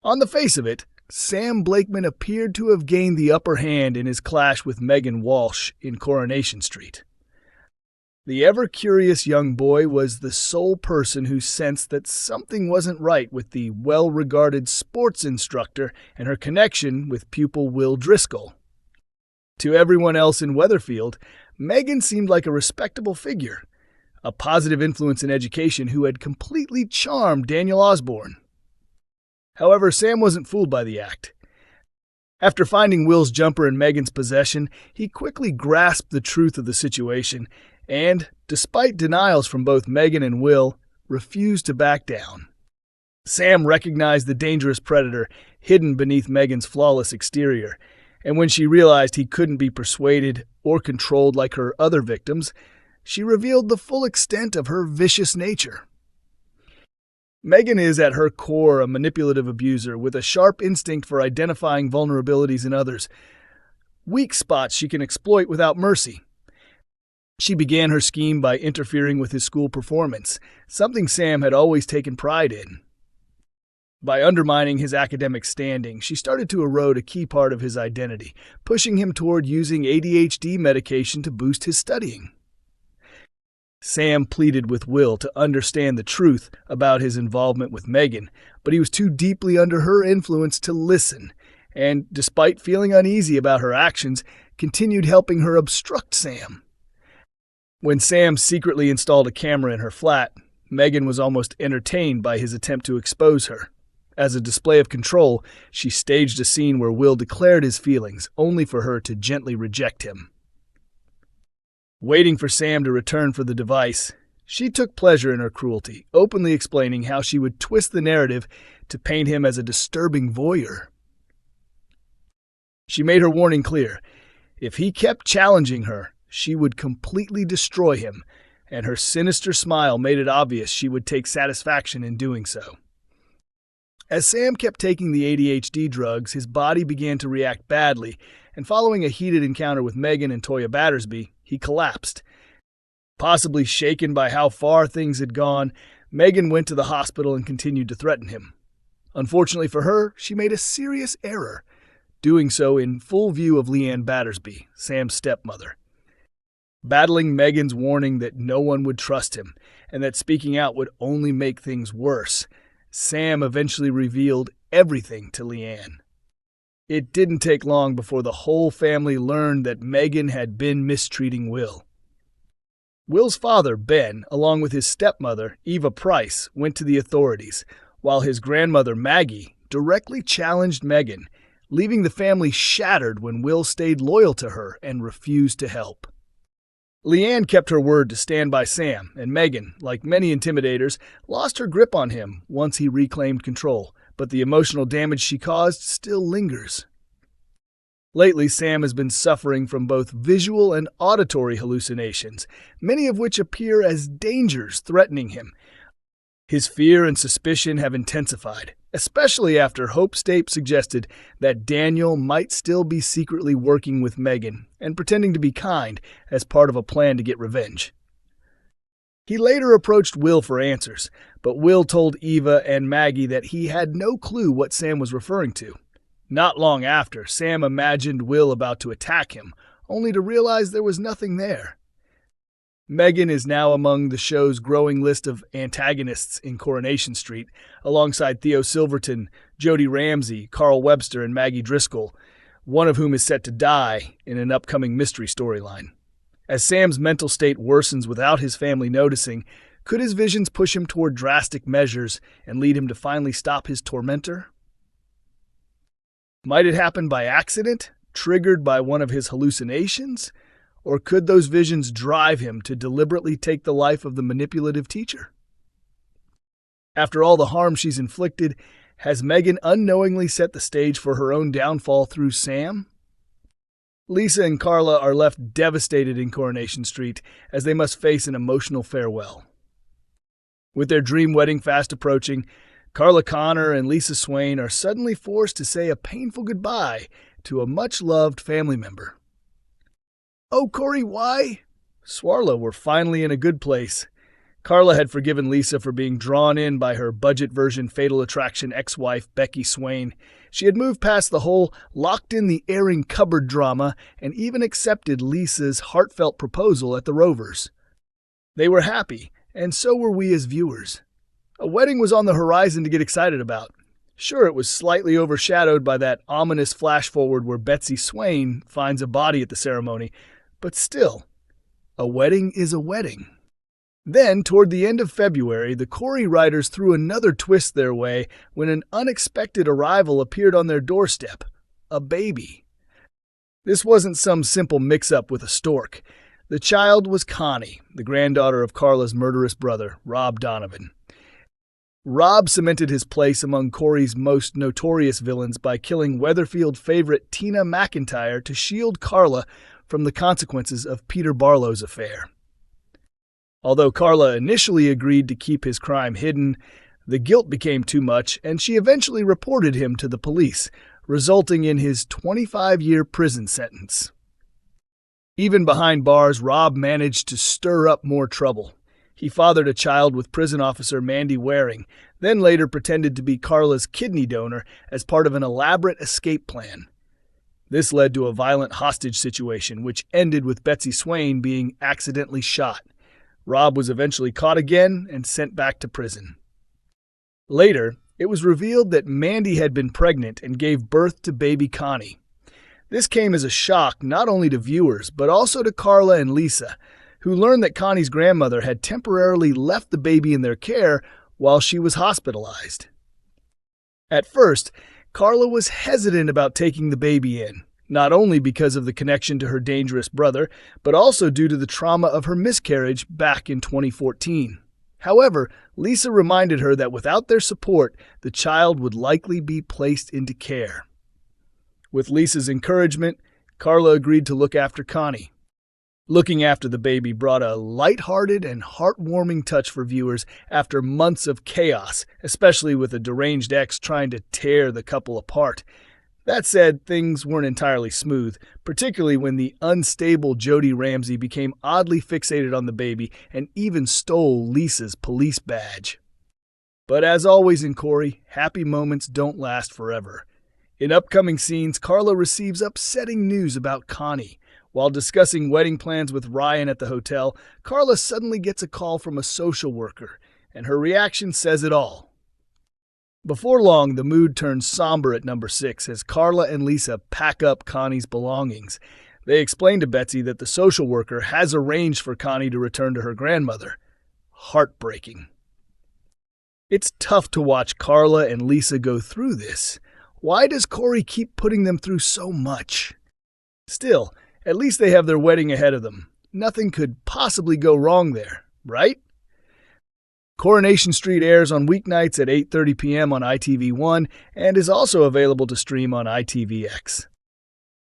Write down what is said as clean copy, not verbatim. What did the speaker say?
On the face of it, Sam Blakeman appeared to have gained the upper hand in his clash with Megan Walsh in Coronation Street. The ever-curious young boy was the sole person who sensed that something wasn't right with the well-regarded sports instructor and her connection with pupil Will Driscoll. To everyone else in Weatherfield, Megan seemed like a respectable figure, a positive influence in education who had completely charmed Daniel Osborne. However, Sam wasn't fooled by the act. After finding Will's jumper in Megan's possession, he quickly grasped the truth of the situation and, despite denials from both Megan and Will, refused to back down. Sam recognized the dangerous predator hidden beneath Megan's flawless exterior, and when she realized he couldn't be persuaded or controlled like her other victims, she revealed the full extent of her vicious nature. Megan is at her core a manipulative abuser with a sharp instinct for identifying vulnerabilities in others, weak spots she can exploit without mercy. She began her scheme by interfering with his school performance, something Sam had always taken pride in. By undermining his academic standing, she started to erode a key part of his identity, pushing him toward using ADHD medication to boost his studying. Sam pleaded with Will to understand the truth about his involvement with Megan, but he was too deeply under her influence to listen, and, despite feeling uneasy about her actions, continued helping her obstruct Sam. When Sam secretly installed a camera in her flat, Megan was almost entertained by his attempt to expose her. As a display of control, she staged a scene where Will declared his feelings, only for her to gently reject him. Waiting for Sam to return for the device, she took pleasure in her cruelty, openly explaining how she would twist the narrative to paint him as a disturbing voyeur. She made her warning clear. If he kept challenging her, she would completely destroy him, and her sinister smile made it obvious she would take satisfaction in doing so. As Sam kept taking the ADHD drugs, his body began to react badly, and following a heated encounter with Megan and Toya Battersby, he collapsed. Possibly shaken by how far things had gone, Megan went to the hospital and continued to threaten him. Unfortunately for her, she made a serious error, doing so in full view of Leanne Battersby, Sam's stepmother. Battling Megan's warning that no one would trust him and that speaking out would only make things worse, Sam eventually revealed everything to Leanne. It didn't take long before the whole family learned that Megan had been mistreating Will. Will's father, Ben, along with his stepmother, Eva Price, went to the authorities, while his grandmother, Maggie, directly challenged Megan, leaving the family shattered when Will stayed loyal to her and refused to help. Leanne kept her word to stand by Sam, and Megan, like many intimidators, lost her grip on him once he reclaimed control, but the emotional damage she caused still lingers. Lately, Sam has been suffering from both visual and auditory hallucinations, many of which appear as dangers threatening him. His fear and suspicion have intensified, especially after Hope Stape suggested that Daniel might still be secretly working with Megan and pretending to be kind as part of a plan to get revenge. He later approached Will for answers, but Will told Eva and Maggie that he had no clue what Sam was referring to. Not long after, Sam imagined Will about to attack him, only to realize there was nothing there. Megan is now among the show's growing list of antagonists in Coronation Street, alongside Theo Silverton, Jody Ramsey, Carl Webster, and Maggie Driscoll, one of whom is set to die in an upcoming mystery storyline. As Sam's mental state worsens without his family noticing, could his visions push him toward drastic measures and lead him to finally stop his tormentor? Might it happen by accident, triggered by one of his hallucinations? Or could those visions drive him to deliberately take the life of the manipulative teacher? After all the harm she's inflicted, has Megan unknowingly set the stage for her own downfall through Sam? Lisa and Carla are left devastated in Coronation Street as they must face an emotional farewell. With their dream wedding fast approaching, Carla Connor and Lisa Swain are suddenly forced to say a painful goodbye to a much-loved family member. Oh, Corrie, why? Swarla were finally in a good place. Carla had forgiven Lisa for being drawn in by her budget version Fatal Attraction ex-wife Becky Swain. She had moved past the whole locked-in-the-airing cupboard drama and even accepted Lisa's heartfelt proposal at the Rovers. They were happy, and so were we as viewers. A wedding was on the horizon to get excited about. Sure, it was slightly overshadowed by that ominous flash-forward where Betsy Swain finds a body at the ceremony, but still, a wedding is a wedding. Then, toward the end of February, the Corrie writers threw another twist their way when an unexpected arrival appeared on their doorstep: a baby. This wasn't some simple mix-up with a stork. The child was Connie, the granddaughter of Carla's murderous brother, Rob Donovan. Rob cemented his place among Corrie's most notorious villains by killing Weatherfield favorite Tina McIntyre to shield Carla from the consequences of Peter Barlow's affair. Although Carla initially agreed to keep his crime hidden, the guilt became too much and she eventually reported him to the police, resulting in his 25-year prison sentence. Even behind bars, Rob managed to stir up more trouble. He fathered a child with prison officer Mandy Waring, then later pretended to be Carla's kidney donor as part of an elaborate escape plan. This led to a violent hostage situation, which ended with Betsy Swain being accidentally shot. Rob was eventually caught again and sent back to prison. Later, it was revealed that Mandy had been pregnant and gave birth to baby Connie. This came as a shock not only to viewers, but also to Carla and Lisa, who learned that Connie's grandmother had temporarily left the baby in their care while she was hospitalized. At first, Carla was hesitant about taking the baby in, not only because of the connection to her dangerous brother, but also due to the trauma of her miscarriage back in 2014. However, Lisa reminded her that without their support, the child would likely be placed into care. With Lisa's encouragement, Carla agreed to look after Connie. Looking after the baby brought a lighthearted and heartwarming touch for viewers after months of chaos, especially with a deranged ex trying to tear the couple apart. That said, things weren't entirely smooth, particularly when the unstable Jody Ramsey became oddly fixated on the baby and even stole Lisa's police badge. But as always in Corrie, happy moments don't last forever. In upcoming scenes, Carla receives upsetting news about Connie. While discussing wedding plans with Ryan at the hotel, Carla suddenly gets a call from a social worker, and her reaction says it all. Before long, the mood turns somber at number 6 as Carla and Lisa pack up Connie's belongings. They explain to Betsy that the social worker has arranged for Connie to return to her grandmother. Heartbreaking. It's tough to watch Carla and Lisa go through this. Why does Corrie keep putting them through so much? Still, at least they have their wedding ahead of them. Nothing could possibly go wrong there, right? Coronation Street airs on weeknights at 8:30 p.m. on ITV1 and is also available to stream on ITVX.